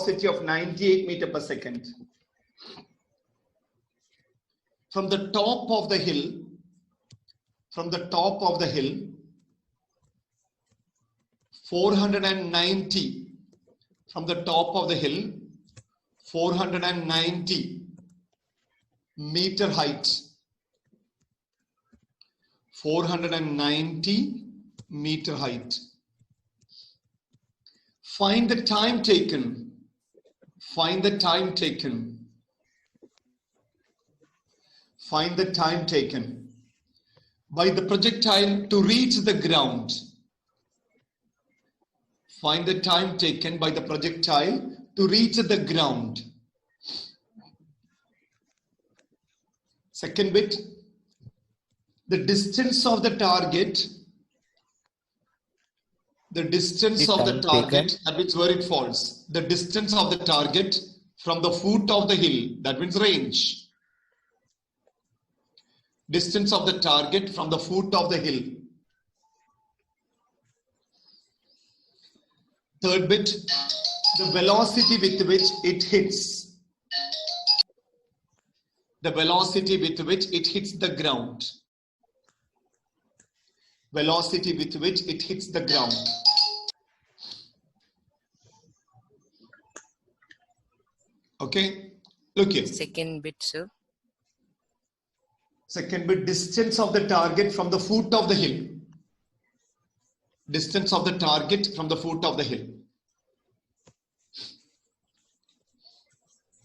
velocity of 98 meter per second. From the top of the hill, 490, from the top of the hill, 490 meter height. 490 meter height. Find the time taken. Find the time taken. Find the time taken by the projectile to reach the ground. Find the time taken by the projectile to reach the ground. Second bit, the distance of the target. The distance of the target, that means where it falls. The distance of the target from the foot of the hill, that means range. Distance of the target from the foot of the hill. Third bit, the velocity with which it hits. The velocity with which it hits the ground. Velocity with which it hits the ground. Okay, look here. Second bit, sir. Second bit, distance of the target from the foot of the hill. Distance of the target from the foot of the hill.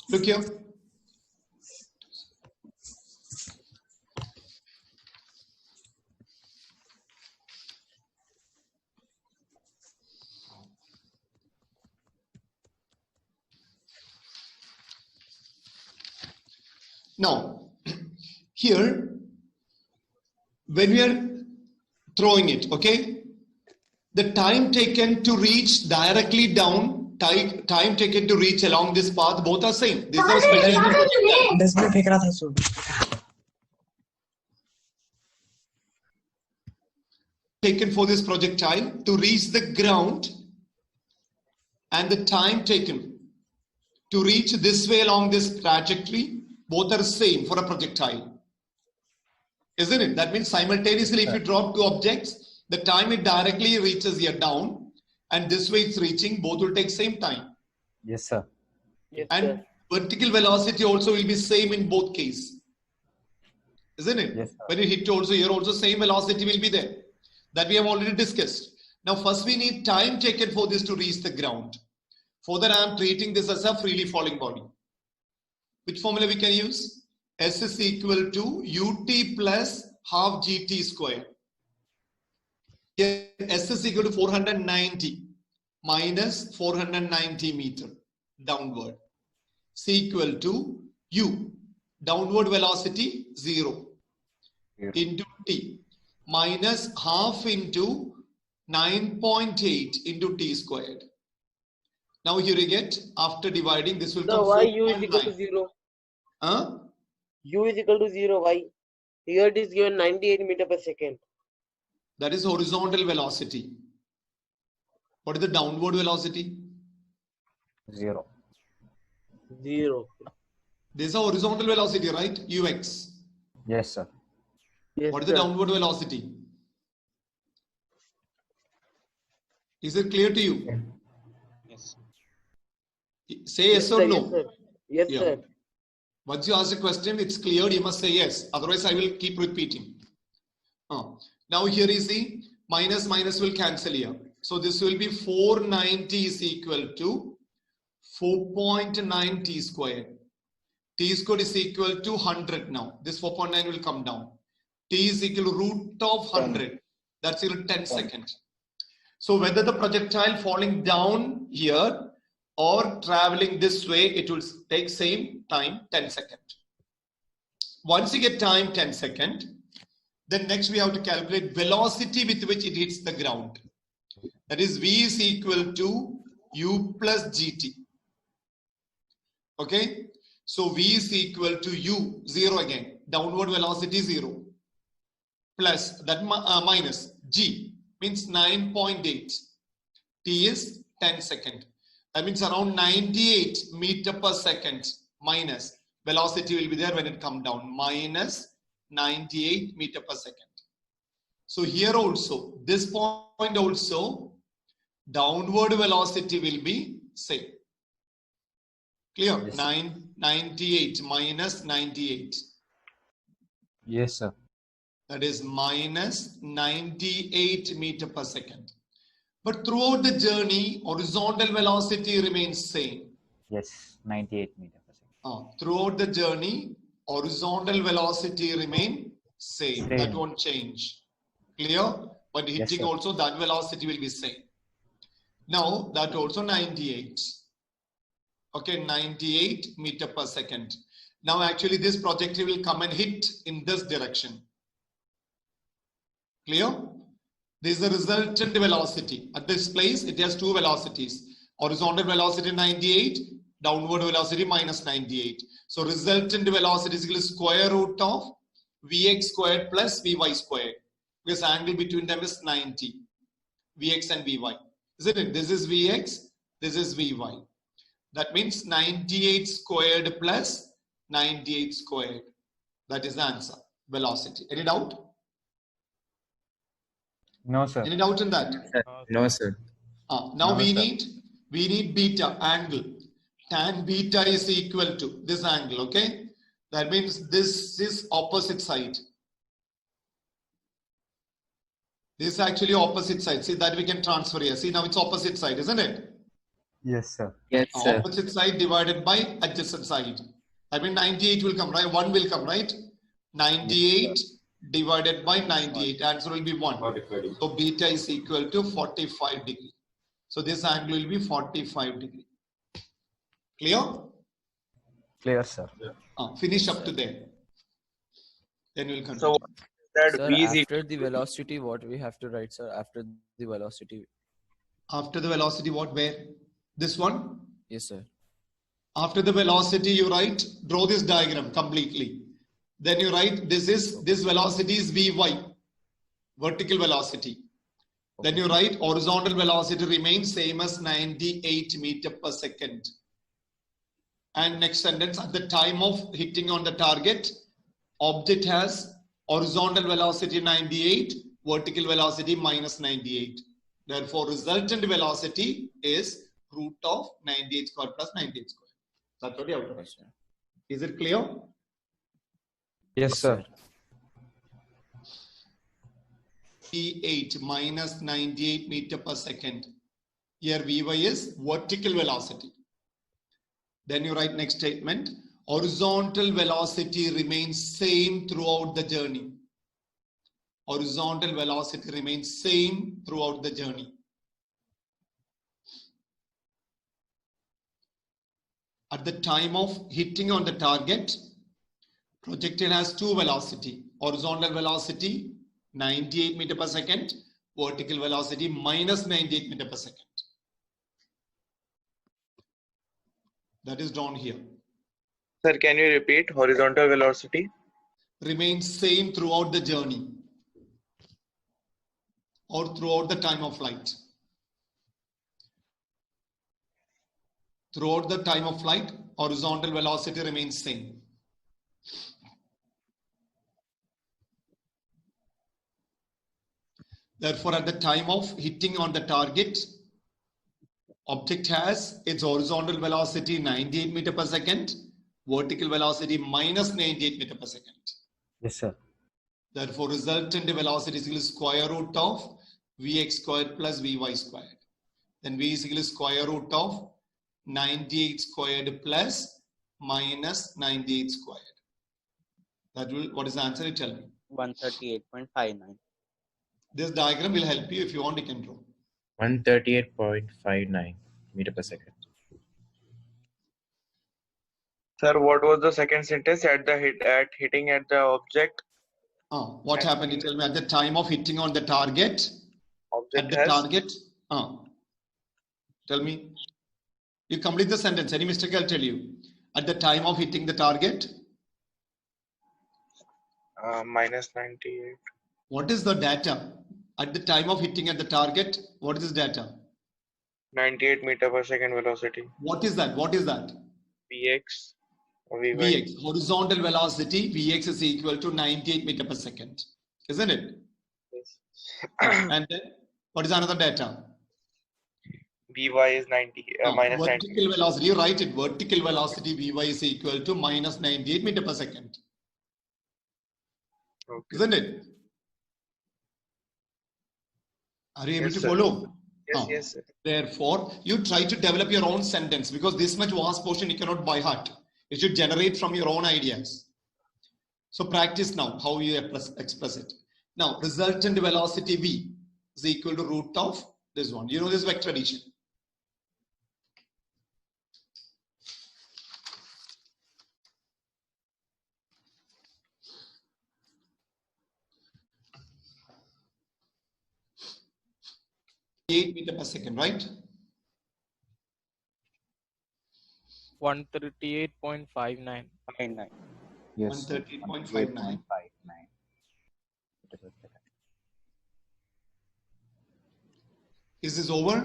Look here. Now, here, when we are throwing it, okay, the time taken to reach directly down, time taken to reach along this path, both are same. This is special. Taken for this projectile to reach the ground, and the time taken to reach this way along this trajectory, both are same for a projectile. Isn't it? That means simultaneously, if you drop two objects, the time it directly reaches here down, and this way it's reaching, both will take same time. Yes, sir. Yes, And sir. vertical velocity also will be same in both cases. Isn't it? Yes, sir. When you hit also here, also same velocity will be there. That we have already discussed. Now, first we need time taken for this to reach the ground. For that, I am treating this as a freely falling body. Which formula we can use? S is equal to ut plus half gt square. Here, S is equal to 490 minus 490 meter downward. C equal to u, downward velocity 0, into t minus half into 9.8 into t squared. Now here you get, after dividing, this will So come why u is equal 4.9. to 0? Huh? U is equal to 0. Why? Here it is given 98 meter per second. That is horizontal velocity. What is the downward velocity? 0. 0. This is a horizontal velocity, right? Ux. Yes, sir. Yes, What is the sir. downward velocity? Is it clear to you? Yes. Say yes or sir, no. Yes, sir. Yes, Yeah. sir. Once you ask a question, it's cleared, you must say yes. Otherwise, I will keep repeating. Now here is the minus will cancel here. So this will be 490 is equal to 4.9 t squared. T squared is equal to 100 now. This 4.9 will come down. T is equal to root of 100. That's equal to 10 seconds. So whether the projectile falling down here or traveling this way, it will take same time, 10 seconds. Once you get time 10 seconds, then next we have to calculate velocity with which it hits the ground. That is V is equal to U plus GT. Okay. So V is equal to U, 0 again, downward velocity 0, plus that minus G means 9.8. T is 10 seconds. That means around 98 meter per second minus velocity will be there when it come down, minus 98 meter per second. So here also, this point also, downward velocity will be same. Clear? Yes. 98 minus 98. Yes, sir. That is minus 98 meter per second. But throughout the journey, horizontal velocity remains same. Yes, 98 meter per second. Throughout the journey, horizontal velocity remain same. That Same. won't change. Clear? But hitting sir. also, that velocity will be same. Now, that also 98. Okay, 98 meter per second. Now, actually, this projectile will come and hit in this direction. Clear? This is the resultant velocity. At this place, it has two velocities. Horizontal velocity 98, downward velocity minus 98. So resultant velocity is equal to square root of Vx squared plus Vy squared. Because angle between them is 90. Vx and Vy. Isn't it? This is Vx, this is Vy. That means 98 squared plus 98 squared. That is the answer. Velocity. Any doubt? No, sir. Any doubt in that? No, sir. Now No, we sir. need beta angle. Tan beta is equal to this angle. Okay, that means this is opposite side. This is actually opposite side. See that we can transfer here. See now it's opposite side, isn't it? Yes, sir. Yes, sir. Opposite side divided by adjacent side. I mean 98 will come, right? 1 will come, right? 98 divided by 98. Answer will be 1. So beta is equal to 45 degree. So this angle will be 45 degree. Clear? Clear, sir. Finish up to there. Then we'll continue. So that Sir, V is after the velocity, what we have to write, sir? After the velocity. After the velocity, what? Where? This one? Yes, sir. After the velocity, you write, draw this diagram completely. Then you write, this velocity is Vy, vertical velocity. Then you write, horizontal velocity remains same as 98 meter per second. And next sentence, at the time of hitting on the target, object has horizontal velocity 98, vertical velocity minus 98. Therefore, resultant velocity is root of 98 square plus 98 square. That's what you have to write. Yes, sir. Is it clear? Yes, sir. 8 minus 98 meter per second. Here Vy is vertical velocity. Then you write next statement. Horizontal velocity remains same throughout the journey. Horizontal velocity remains same throughout the journey. At the time of hitting on the target, projectile has two velocity. Horizontal velocity 98 meter per second, vertical velocity minus 98 meter per second. That is drawn here. Sir, can you repeat horizontal velocity? Remains same throughout the journey or throughout the time of flight. Throughout the time of flight, horizontal velocity remains same. Therefore, at the time of hitting on the target, object has its horizontal velocity 98 meter per second, vertical velocity minus 98 meter per second. Yes, sir. Therefore, resultant velocity is equal to square root of Vx squared plus Vy squared. Then V is equal to square root of 98 squared plus minus 98 squared. That will, what is the answer? You tell me. 138.59. This diagram will help you. If you want, you can draw. 138.59 meter per second. Sir, what was the second sentence at hitting at the object? What happened? You tell me. At the time of hitting on the target, Object at the has target, tell me. You complete the sentence. Any mistake, I'll tell you. At the time of hitting the target, minus 98. what is the data? At the time of hitting at the target, what is this data? 98 meter per second velocity. What is that? What is that? Vx or Vy. Vx, horizontal velocity, Vx is equal to 98 meter per second, isn't it? Yes. And then, what is another data? Vy is 90 minus 90. Vertical velocity, you write it, vertical velocity Vy is equal to minus 98 meter per second, Okay. isn't it? Are you able Yes, to sir. follow? Yes, yes, sir. Therefore, you try to develop your own sentence because this much vast portion you cannot by heart. You should generate from your own ideas. So practice now how you express it. Now, resultant velocity V is equal to root of this one. You know this vector addition. Meter per second, right? 138.59. 59. Yes, sir. 138.59. 138.59. Is this over?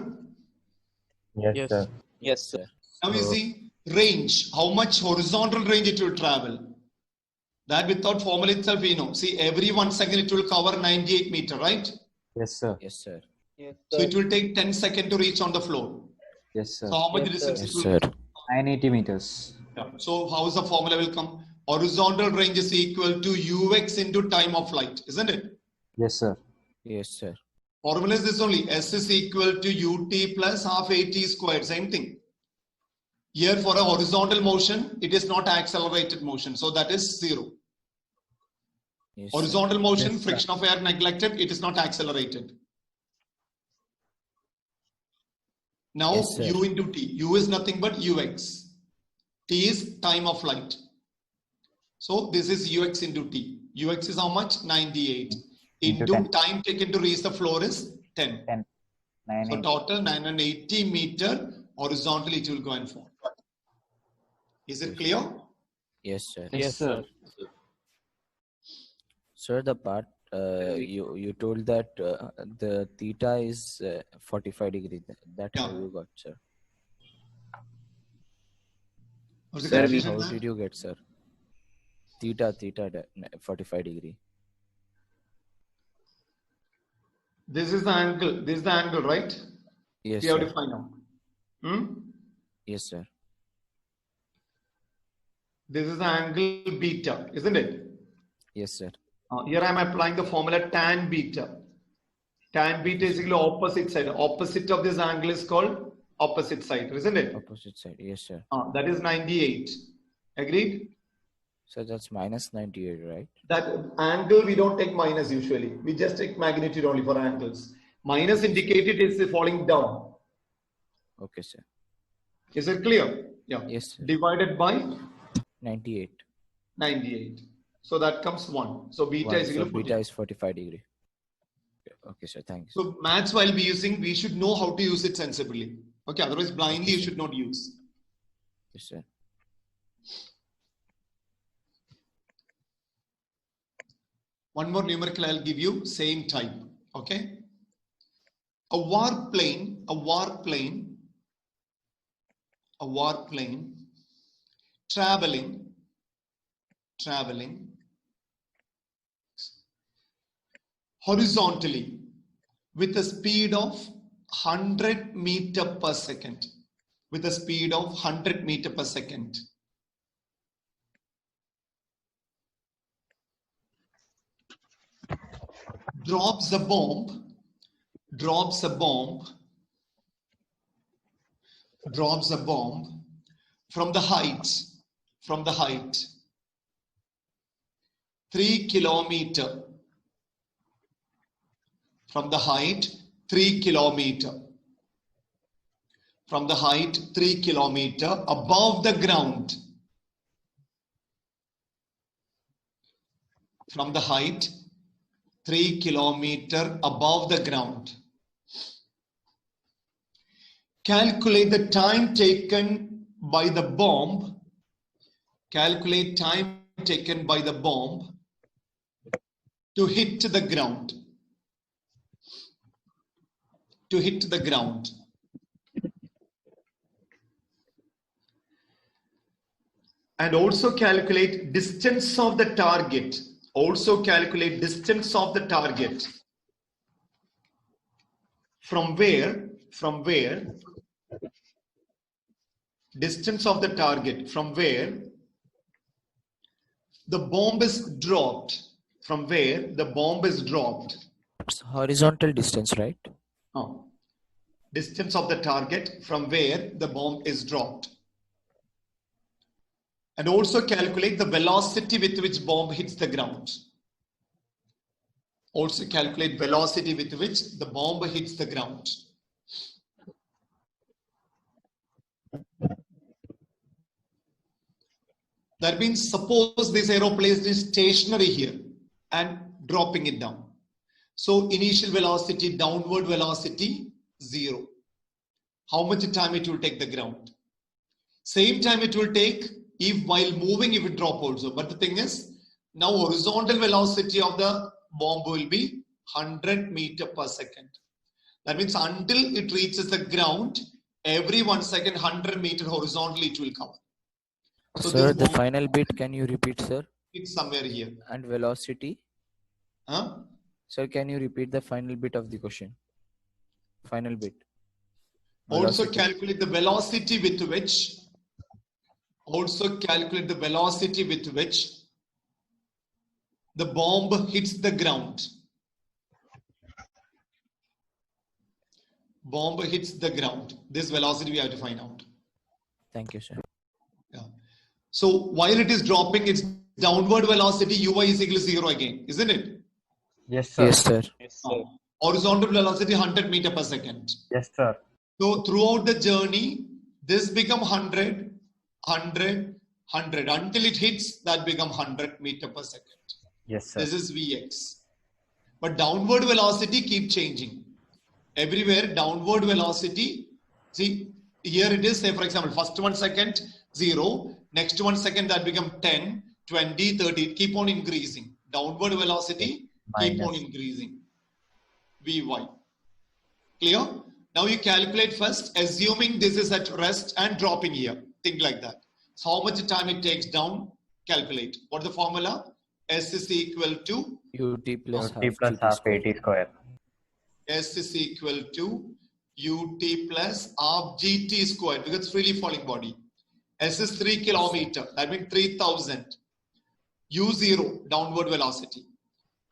Yes, Yes. sir. Yes, sir. Now you So- see range, how much horizontal range it will travel. That without formula itself we know. See, every 1 second it will cover 98 meter, right? Yes, sir. Yes, sir. Yes, So sir. it will take 10 seconds to reach on the floor. Yes, sir. So how much Yes, distance sir. Yes, it will sir. 980 meters. Yeah. So how is the formula will come? Horizontal range is equal to ux into time of flight, isn't it? Yes, sir. Yes, sir. Formula is this only. S is equal to ut plus half at squared. Same thing. Here for a horizontal motion, it is not accelerated motion. So that is 0. Yes, sir. Horizontal motion, Yes, sir. friction of air neglected, it is not accelerated. Now Yes, sir. u into t. U is nothing but ux. T is time of flight. So this is ux into t. Ux is how much? 98. Into Into 10. time taken to reach the floor is 10. 10. So 980. total 980 meter horizontally it will go and fall. Is it clear? Yes, sir. Yes, sir. Sir, the part you told that the theta is 45 degree. That how Yeah. you got, sir? What's the Sir, confusion how there? did you get, sir? Theta 45 degree. This is the angle. This is the angle, right? Yes, We have sir. to find out. Hmm? Yes, sir. This is the angle beta, isn't it? Yes, sir. Here I am applying the formula tan beta. Tan beta is equal to opposite side. Opposite of this angle is called opposite side, isn't it? Opposite side. Yes, sir. That is 98. Agreed? So that's minus 98, right? That angle we don't take minus usually. We just take magnitude only for angles. Minus indicated is falling down. Okay, sir. Is it clear? Yeah. Yes, sir. Divided by 98. 98. So that comes 1. So beta One. is So equal to beta 40. is 45 degree. Okay, sir. Thanks. So maths while we using, we should know how to use it sensibly. Okay, otherwise blindly you should not use. Yes, sir. One more numerical I'll give you, same type. Okay. A warp plane traveling horizontally with a speed of 100 meter per second. With a speed of 100 meter per second. Drops a bomb from the height 3 kilometer, from the height 3 kilometer above the ground, from the height 3 kilometer above the ground. Calculate the time taken by the bomb. Calculate time taken by the bomb to hit the ground. To hit the ground. and also calculate distance of the target. Also calculate distance of the target. From where? Distance of the target from where the bomb is dropped. From where the bomb is dropped. It's horizontal distance, right? Oh. Distance of the target from where the bomb is dropped. And also calculate the velocity with which bomb hits the ground. Also calculate velocity with which the bomb hits the ground. That means suppose this aeroplane is stationary here and dropping it down. So initial velocity, downward velocity, 0. How much time it will take the ground? Same time it will take if while moving it will drop also. But the thing is, now horizontal velocity of the bomb will be 100 meter per second. That means until it reaches the ground, every 1 second 100 meter horizontally it will cover. So Sir, this the bomb, final bit, can you repeat, sir? it's somewhere here. And velocity? Huh? Sir, can you repeat the final bit of the question? Final bit. Also Velocity. calculate the velocity with which the bomb hits the ground. Bomb hits the ground. This velocity we have to find out. Thank you, sir. Yeah. So while it is dropping, its downward velocity uy is equal to 0 again, isn't it? Yes, sir. Yes, sir. Yes, sir. Horizontal velocity 100 meter per second. Yes, sir. So throughout the journey, this become 100, 100, 100 until it hits that become 100 meter per second. Yes, sir. This is Vx. But downward velocity keep changing. Everywhere downward velocity, see here it is, say for example, first 1 second 0, next 1 second that become 10, 20, 30, keep on increasing. Downward velocity keep on increasing. Vy. Clear? Now you calculate first, assuming this is at rest and dropping here. Think like that. So how much time it takes down? Calculate. What the formula? S is equal to ut plus T plus half AT square. S is equal to ut plus half gt squared because it's freely falling body. S is 3 kilometer. That means 3000. U0 downward velocity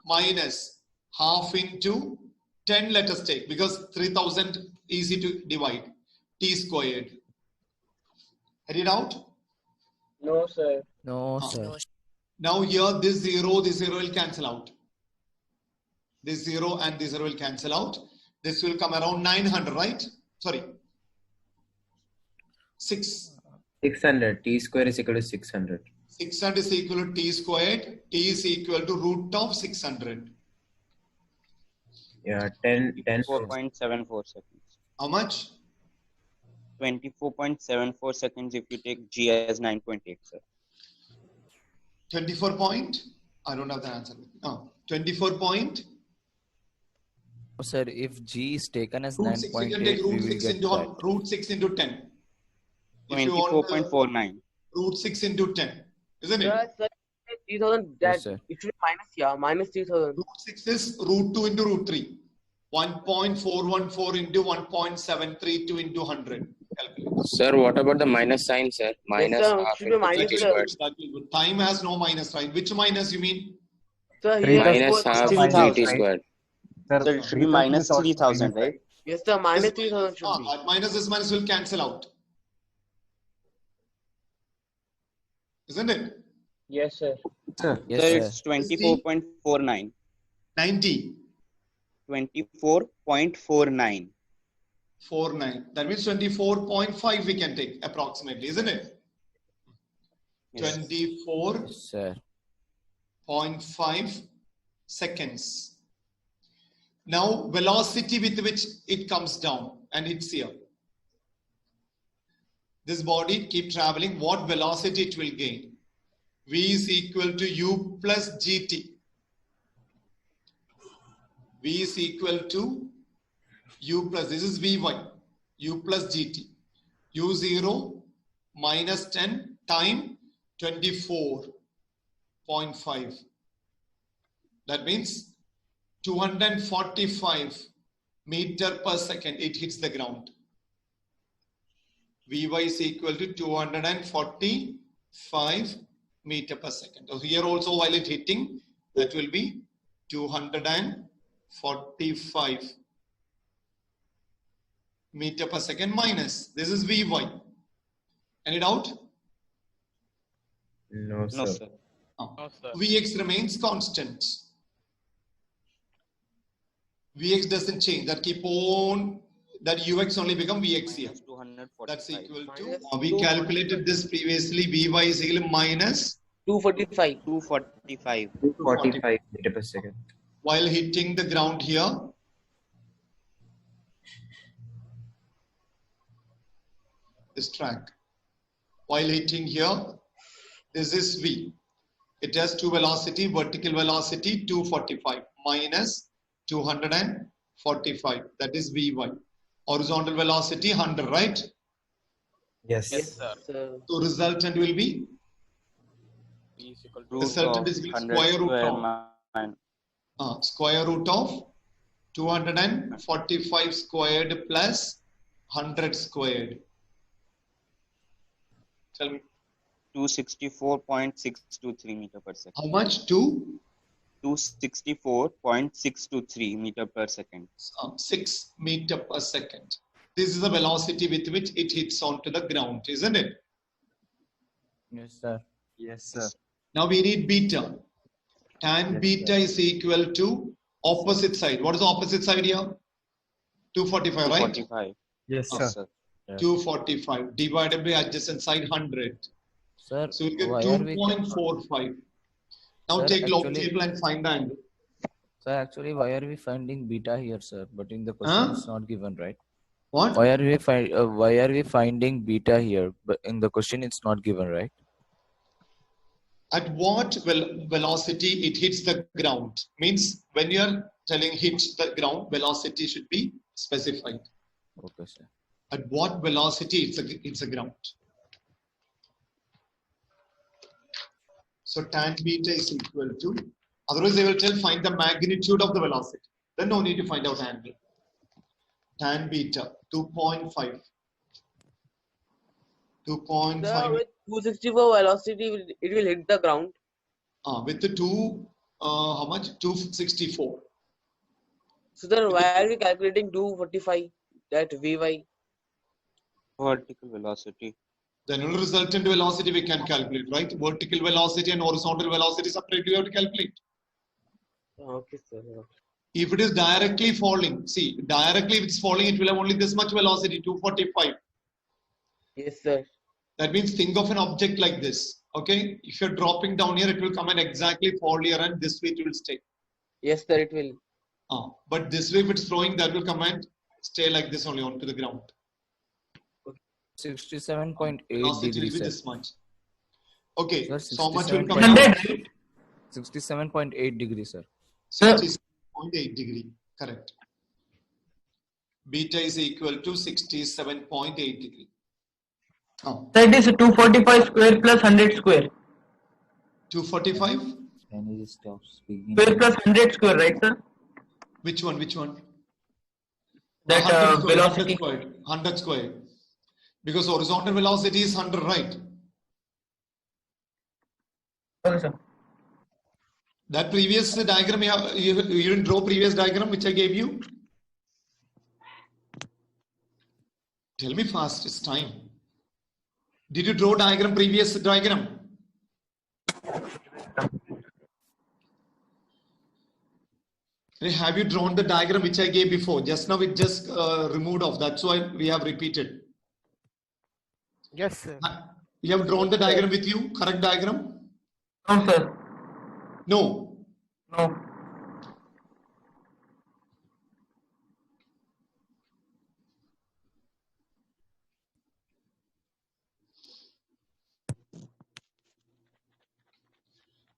minus half into 10, let us take, because 3000 easy to divide, t squared. Head it out? No, sir. No, sir. Now here this 0 will cancel out. This 0 and this 0 will cancel out. This will come around 900, right? Sorry. 600. T square is equal to 600. 600 is equal to t squared. T is equal to root of 600. Yeah, 10. 4.74 seconds. How much? 24.74 seconds if you take G as 9.8, sir. 24 point? I don't have the answer. No. 24 point? Oh, sir, if G is taken as Root 6, you can take 9.8, we root will 6 get into that. root 6 into 10. If you want 24.49. root 6 into 10, isn't it? Sir, 3000. That Yes, sir. it should be minus. Yeah, minus 3000. Root 6 is root 2 into root 3. 1.414 into 1.732 into 100. Calculate. Sir, what about the minus sign, sir? Minus sir, half should be into minus, GT sir. squared. That will be- Time has no minus, right? Which minus you mean? Sir, Three here Minus is half 3,000. GT squared. So it should be minus 3,000, right? Yes, sir, minus This 3000 should be. that minus this minus will cancel out. Isn't it? Yes, sir. Sir. Yes, So sir. it's 24.49. 90. 24.49. 49. That means 24.5 we can take approximately, isn't it? Yes. 24.5 Yes, sir. seconds. Now velocity with which it comes down and hits here. This body keep traveling, what velocity it will gain? V is equal to U plus GT. V is equal to U plus, this is Vy, U plus GT. U0 minus 10 time 24.5. That means 245 meter per second it hits the ground. Vy is equal to 245 meter per second. So here also while it hitting, that will be 245 meter per second minus. This is Vy. Any doubt? No, No, sir. sir. Vx remains constant. Vx doesn't change. That keep on, that Ux only become Vx here. Minus 245. That's equal to, Minus we calculated this previously, Vy is equal to minus 245. 245. 45 meter per second. while hitting the ground here. This track. While hitting here, this is V. It has two velocity, vertical velocity 245 minus 245. That is Vy. Horizontal velocity 100, right? Yes. Sir. So resultant will be Root resultant of is 100 square root square of square root of 245 squared plus 100 squared. Tell me 264.623 meter per second. how much? 264.623 meter per second. 6 meter per second. This is the velocity with which it hits onto the ground, isn't it? Yes, sir. Yes, sir. Now we need beta. Tan Yes, beta is equal to opposite side. What is the opposite side here? 245, right? 245. Yes, Yes, sir. sir. 245 divided by adjacent side 100. Sir, So we'll get why are we 2.45. Now Sir, take log actually- table and find the angle. Sir, actually, why are we finding beta here, sir? But in the question, it's not given, right? What? Why are we finding beta here? But in the question, it's not given, right? At what velocity it hits the ground? Means when you are telling hits the ground, velocity should be specified. Okay, sir. At what velocity it's a ground? So tan beta is equal to, otherwise they will tell find the magnitude of the velocity. Then no need to find out angle. Tan beta 2.5. 2.5 Sir, with 264 velocity, it will hit the ground. with the how much? 264. So then why are we calculating 245? That Vy. Vertical velocity. Then only resultant velocity we can calculate, right? Vertical velocity and horizontal velocity separately we have to calculate. Okay, sir. If it is directly falling, see, directly if it's falling, it will have only this much velocity, 245. Yes, sir. That means think of an object like this, okay? If you're dropping down here, it will come and exactly fall here and this way it will stay. Yes, sir, it will. But this way if it's flowing, that will come and stay like this only onto the ground. 67.8 Velocity will degrees, be sir. this much. Okay, Sir, so how much will come 67.8 down? 67.8 degrees, sir. 67.8 degree, correct. Beta is equal to 67.8 degree. That is 245 square plus 100 square. 245? Can you stop speaking? Square plus 100 square, right, sir? Which one? Which one? That 100 square, velocity. 100 square. Because horizontal velocity is 100, right? Okay, sir. That previous diagram, you didn't draw previous diagram which I gave you? Tell me fast, it's time. Did you draw diagram, previous diagram? Have you drawn the diagram which I gave before? Just now it just removed off. That's why we have repeated. Yes, sir. You have drawn the diagram with you? Correct diagram? No, sir. No. No.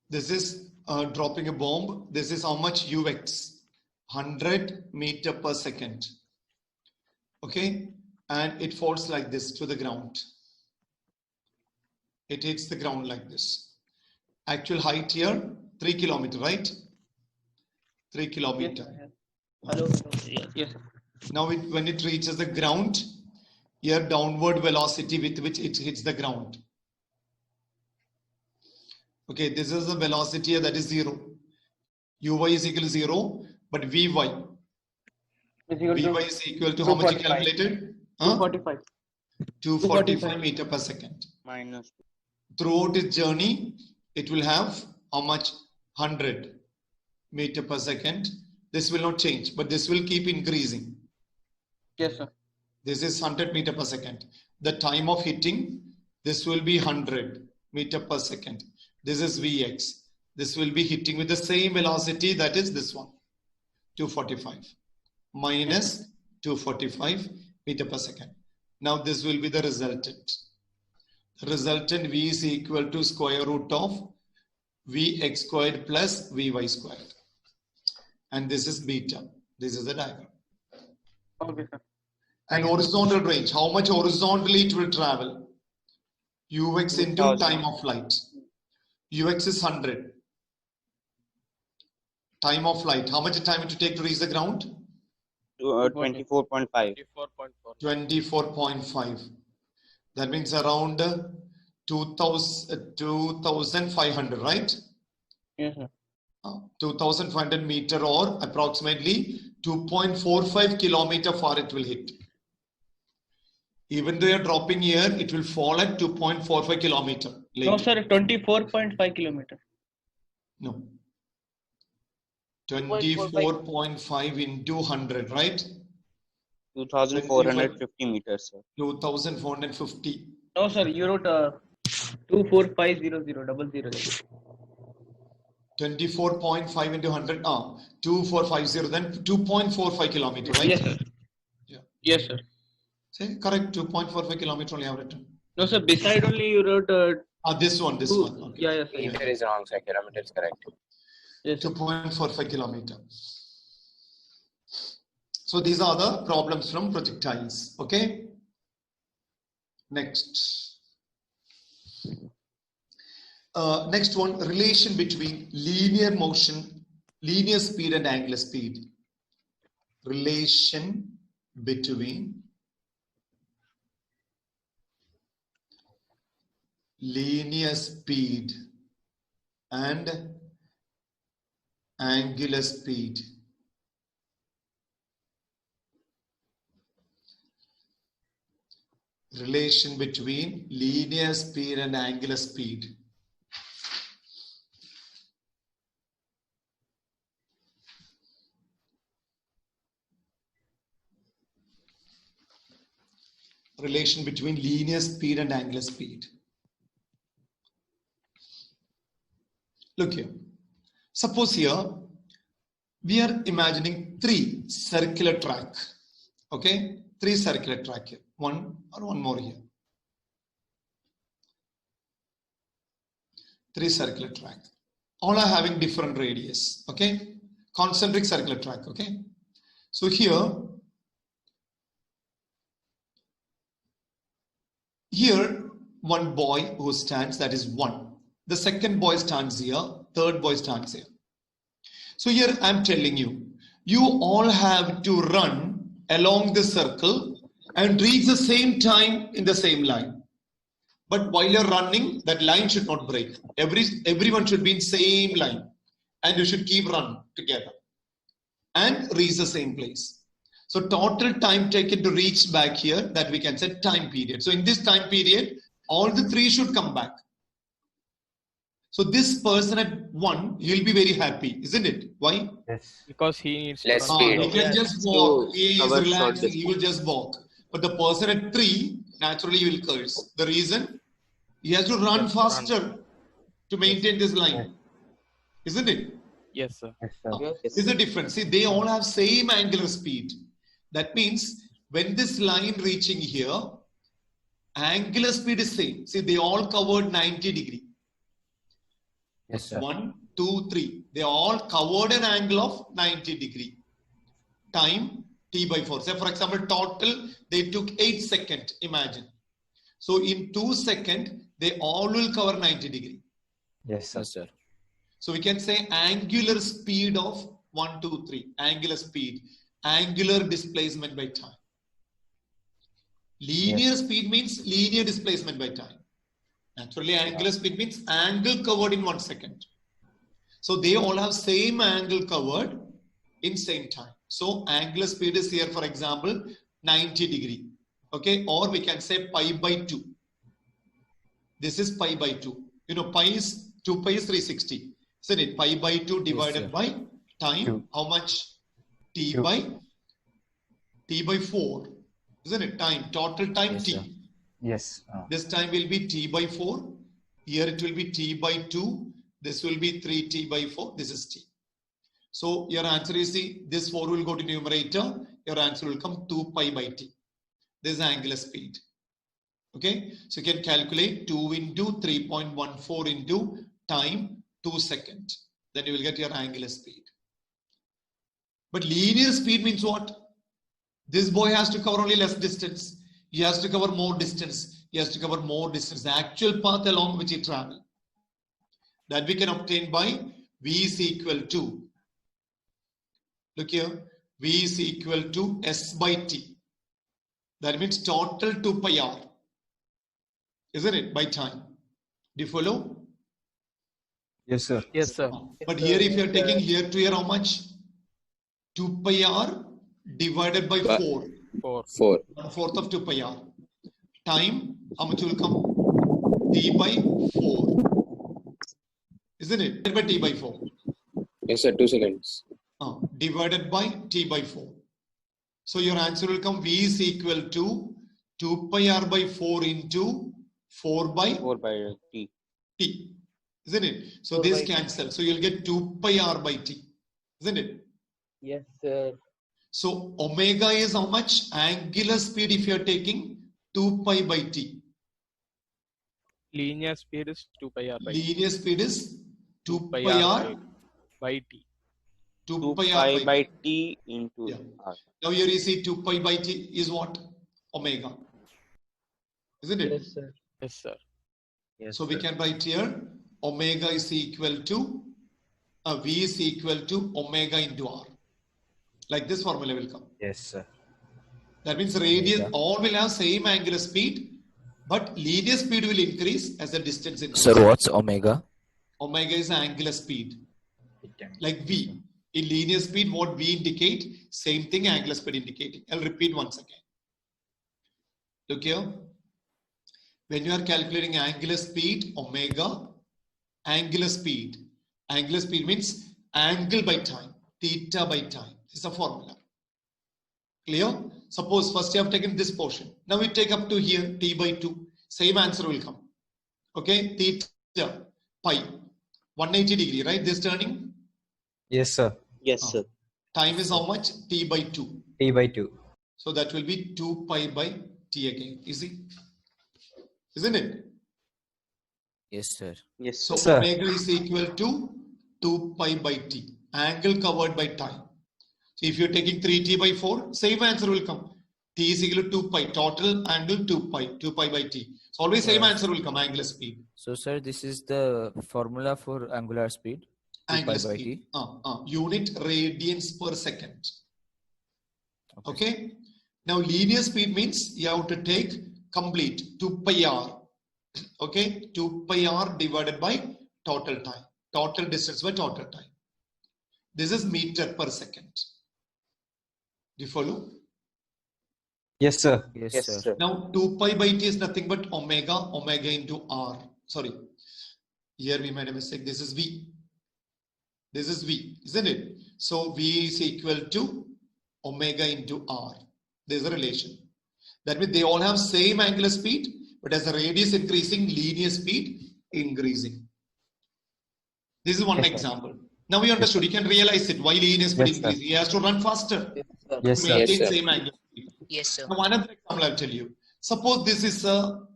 This is dropping a bomb. This is how much Ux? 100 meter per second. Okay. And it falls like this to the ground. it hits the ground like this. Actual height here, 3 kilometer, right? 3 kilometer. Hello. Yes. Now when it reaches the ground, here downward velocity with which it hits the ground. Okay, this is the velocity here, that is 0. Uy is equal to 0, but Vy. Vy is equal to how much you calculated? 245. 245 meter per second. minus Throughout its journey, it will have how much? 100 meter per second. This will not change, but this will keep increasing. Yes, sir. This is 100 meter per second. The time of hitting, this will be 100 meter per second. This is Vx. This will be hitting with the same velocity, that is this one, 245 minus 245 meter per second. Now this will be the resultant. The resultant V is equal to square root of Vx squared plus Vy squared. And this is beta. This is the diagram. Okay, sir. And horizontal range, how much horizontally it will travel? Ux into 2000. time of flight. Ux is 100. Time of flight, how much time it will take to reach the ground? 24.5. 24.5. That means around 2,500, right? Yes, sir. 2,500 meter or approximately 2.45 kilometer far it will hit. Even though you are dropping here, it will fall at 2.45 kilometer. No, sir. 24.5 kilometer. No. 24.5 into 100, right? 2450 meters, sir. 2,450. No, sir. You wrote 24500 00. 24.5 into 100. 2450, then 2.45 kilometer, right? Yes, sir. Yeah. Yes, sir. Say correct, 2.45 kilometer only I have written. No, sir. Beside only you wrote. This one. Okay. Yeah, yes, sir. Meter is wrong, sir. Kilometer is correct. Yes, sir. 2.45 kilometer. So these are the problems from projectiles. Okay. Next. Next one, relation between linear motion, linear speed and angular speed. Relation between linear speed and angular speed. Relation between linear speed and angular speed. Relation between linear speed and angular speed. Look here. Suppose here we are imagining 3 circular track. Okay, 3 circular track here. One or one more here. 3 circular track. All are having different radius. Okay, concentric circular track. Okay, so here one boy who stands, that is 1. The second boy stands here, third boy stands here. So here I'm telling you, you all have to run along the circle and reach the same time in the same line. But while you're running, that line should not break. Everyone should be in same line, and you should keep running together and reach the same place. So total time taken to reach back here, that we can say time period. So in this time period, all the 3 should come back. So this person at 1, he'll be very happy, isn't it? Why? Yes. Because he needs Less to speed. He can just walk. He is cover short relaxing. He will just walk. But the person at 3, naturally he will curse. The reason? He has to run faster to maintain this line. Isn't it? Yes, sir. Yes, sir. This is the difference. See, they all have same angular speed. That means when this line reaching here, angular speed is same. See, they all covered 90 degree. Yes, sir. 1, 2, 3. They all covered an angle of 90 degree. Time T by 4. Say for example, total they took 8 seconds. Imagine. So in 2 seconds, they all will cover 90 degree. Yes, sir. Yes, sir. So we can say angular speed of 1, 2, 3. Angular speed, angular displacement by time. Linear speed means linear displacement by time. Naturally, angular speed means angle covered in 1 second. So they all have same angle covered in same time. So angular speed is here, for example, 90 degree. Okay, or we can say pi by 2. This is pi by 2. You know, 2 pi is 360. Isn't it? Pi by 2 divided by time. 2. How much? T 2. by 4. Isn't it? Time. Total time Yes, T. sir. Yes. This time will be T by 4. Here it will be T by 2. This will be 3T by 4. This is T. So your answer is C. This 4 will go to numerator. Your answer will come 2 pi by T. This is angular speed. Okay. So you can calculate 2 into 3.14 into time 2 seconds. Then you will get your angular speed. But linear speed means what? This boy has to cover only less distance. He has to cover more distance. He has to cover more distance. The actual path along which he travels. That we can obtain by V is equal to, look here, V is equal to S by T. That means total 2 pi R. Isn't it? By time. Do you follow? Yes, sir. Yes, sir. But here if you are taking here to here, how much? 2 pi R divided by 4. 4. 1/4 of 2 pi R. Time, how much will come? T by 4. Isn't it? Divided by T by 4. Yes, sir. 2 seconds. Divided by T by 4. So your answer will come V is equal to 2 pi R by 4 into 4 by 4 by T. T. Isn't it? So 4 this by T. cancels. So you'll get 2 pi R by T. Isn't it? Yes, sir. So omega is how much? Angular speed if you are taking 2 pi by T. Linear speed is 2 pi r by T. Linear speed is 2 pi r R by T. 2 2 pi R pi by T into Yeah. R. Now here you see 2 pi by T is what? Omega. Isn't it? Yes, sir. Yes, sir. Yes, So we sir. can write here omega is equal to V is equal to omega into R. Like this formula will come. Yes, sir. That means radius, Omega. all will have same angular speed, but linear speed will increase as the distance increases. Sir, what's omega? Omega is angular speed. It can- Like V. In linear speed, what V indicate, same thing angular speed indicating. I'll repeat once again. Look here. When you are calculating angular speed, omega, angular speed means angle by time, theta by time. It's a formula. Clear? Suppose first you have taken this portion. Now we take up to here, T by 2. Same answer will come. Okay, theta, pi, 180 degree, right? This turning. Yes, sir. Yes, sir. Time is how much? T by 2. T by 2. So that will be 2 pi by T again. Easy. Isn't it? Yes, sir. Yes, So sir. omega is equal to 2 pi by T. Angle covered by time. So if you're taking 3T by 4, same answer will come. T is equal to 2 pi. Total angle 2 pi by T. So always same answer will come, angular speed. So, sir, this is the formula for angular speed. 2 pi Angular by speed. T. Unit radians per second. Okay. Now linear speed means you have to take complete 2 pi R. Okay. 2 pi R divided by total time. Total distance by total time. This is meter per second. Do you follow? Yes, sir. Yes, Yes, sir. sir. Now 2 pi by T is nothing but omega into R. Sorry. Here we made a mistake. This is V. This is V, isn't it? So V is equal to omega into R. There's a relation. That means they all have same angular speed, but as the radius increasing, linear speed increasing. This is one Yes, sir. example. Now we understood. You can realize it. Why linear speed Yes, sir. increasing? He has to run faster. Yes, sir. Yes, To sir. maintain Yes, sir. same angular speed. Yes, sir. Now another example I'll tell you. Suppose this is a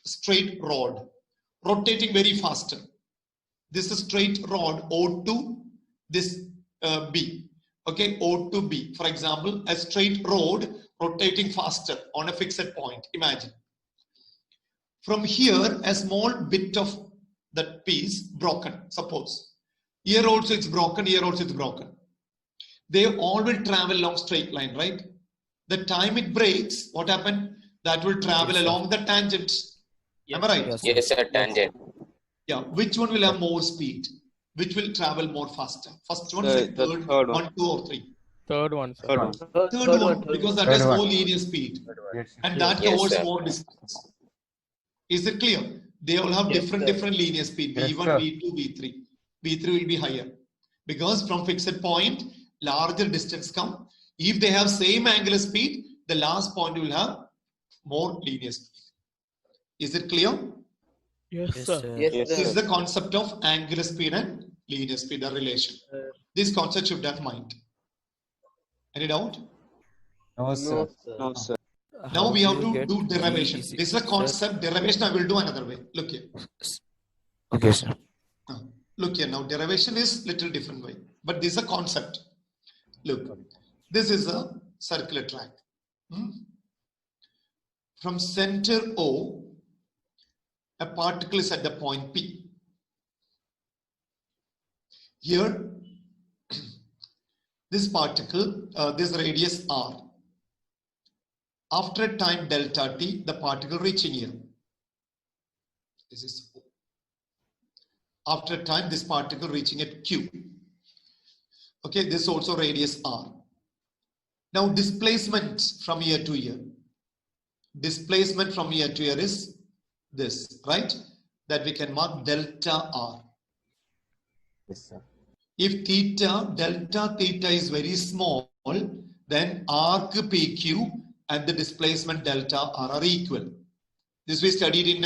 straight rod rotating very faster. This is straight rod O to this B. Okay, O to B. For example, a straight rod rotating faster on a fixed point. Imagine. From here, a small bit of that piece broken, suppose. Here also it's broken, here also it's broken. They all will travel along straight line, right? The time it breaks, what happened? That will travel Yes, sir. along the tangent. Am I right? Yes, sir. Yes, sir. Tangent. Yeah. Which one will have more speed? Which will travel more faster? First one, The second, third third, one. 1, 2, or 3. Third one, sir. Third one. Third one, because that Third has no one. linear speed. Yes. And that Yes, covers sir. more distance. Is it clear? They all have Yes, different sir. linear speed. Yes, V1, sir. V2, V3. V3 will be higher. Because from fixed point, larger distance come. If they have same angular speed, the last point will have more linear speed. Is it clear? Yes, Yes, sir. sir. Yes, Yes, sir. This is the concept of angular speed and linear speed, the relation. This concept should have mind. Any doubt? No, sir. No, sir. No, sir. Now How we have you to get do V derivation. is- This is a sir, concept. Derivation I will do another way. Look here. Okay, sir. Look here. Now derivation is little different way, but this is a concept. Look, this is a circular track. From center O, a particle is at the point P. Here, this particle, this radius R. After a time delta t, the particle reaching here. This is O. After a time, this particle reaching at Q. Okay, this is also radius R. Now displacement from here to here. Displacement from here to here is this, right? That we can mark delta R. Yes, sir. If delta theta is very small, then arc PQ and the displacement delta R are equal. This we studied in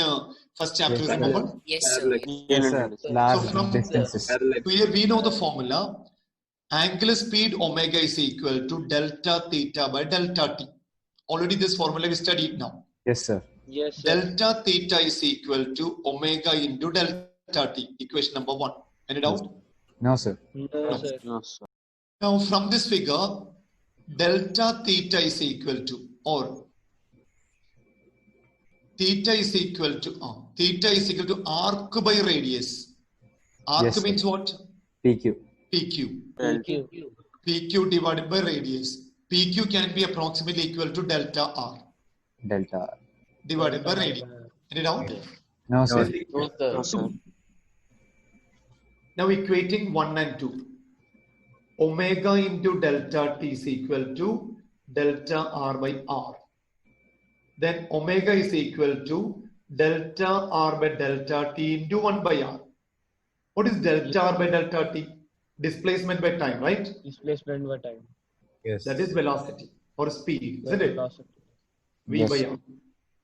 first chapter, Yes, sir. remember? Yes, sir. Yes, sir. Large So from- distances. So here we know the formula. Angular speed omega is equal to delta theta by delta t. Already this formula we studied now. Yes, sir. Yes, sir. Delta theta is equal to omega into delta t. Equation number 1. Any doubt? No, sir. No, sir. No, sir. Now from this figure, delta theta is equal to, or theta is equal to arc by radius. Arc Yes, sir. means what? PQ. PQ. Thank you. PQ divided by radius. PQ can be approximately equal to delta R Delta R. divided by radius. Any doubt? No, sir. No, sir. No, sir. Now equating 1 and 2. Omega into delta t is equal to delta R by R. Then omega is equal to delta R by delta t into 1 by R. What is delta R by delta t? Displacement by time, right? Displacement by time. Yes. That is velocity or speed, isn't it? Velocity. V Yes, by sir. R.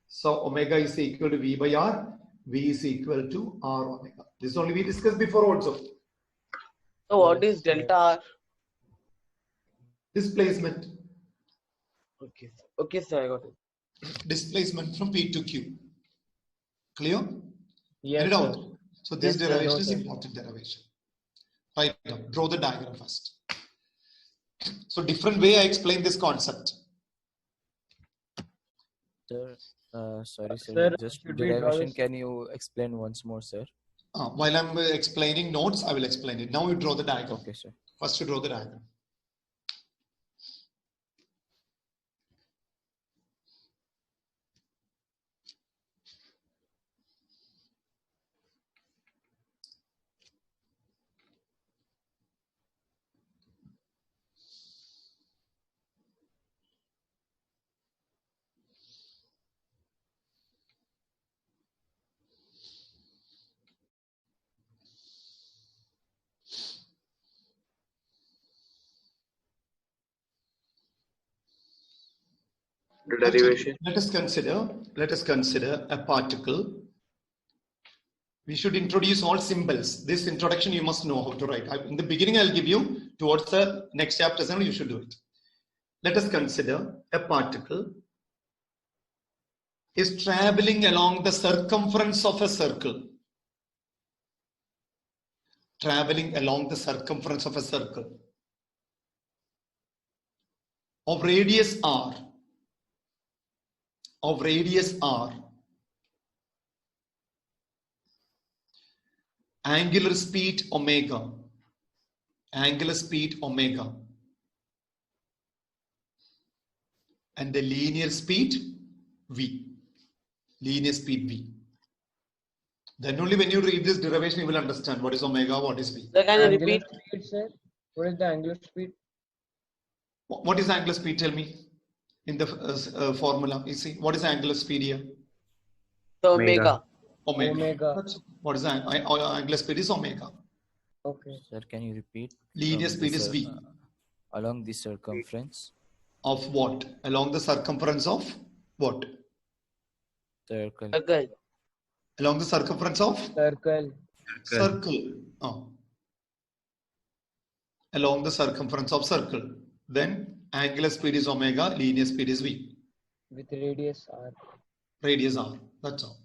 So omega is equal to V by R. V is equal to R omega. This only we discussed before also. So what is delta R? Displacement. Okay. Okay, sir. I got it. Displacement from P to Q. Clear? Yes, Any sir. doubt? So this Yes, sir, derivation no, is sir. important derivation. Right now, draw the diagram first. So different way I explain this concept. Sir, sorry, sir. Sir, Just should we draw derivation. this? Can you explain once more, sir? While I'm explaining notes, I will explain it. Now you draw the diagram. Okay, sir. First you draw the diagram. The derivation. Let us consider a particle. We should introduce all symbols. This introduction you must know how to write. In the beginning I'll give you, towards the next chapter and you should do it. Let us consider a particle is traveling along the circumference of a circle. Traveling along the circumference of a circle of radius r. angular speed omega, angular speed omega, and the linear speed v, linear speed v. Then only when you read this derivation, you will understand what is omega, what is v. Sir, can you repeat? Speed, sir. What is the angular speed? What is angular speed? Tell me in the formula. You see, what is angular speed here? The omega. Omega. Omega. What is angular speed? Is omega. Okay. Sir, can you repeat? Linear Along speed the is cir- v. Along the circumference. Of what? Along the circumference of what? Circle. Circle. Along the circumference of Circle. circle. Oh. Along the circumference of circle. Then angular speed is omega, linear speed is v. With radius r. Radius r. That's all.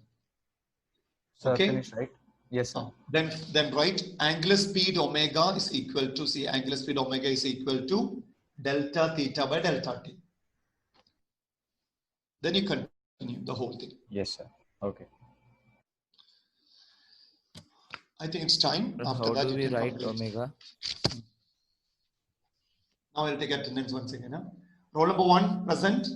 Sir, Okay. finish, right? Yes, sir. Then write angular speed omega is equal to, see, angular speed omega is equal to delta theta by delta t. Then you continue the whole thing. Yes, sir. Okay. I think it's time. Sir, After how that, do you we can write calculate. omega? Now I'll take attendance once again. Huh? Roll number 1 present.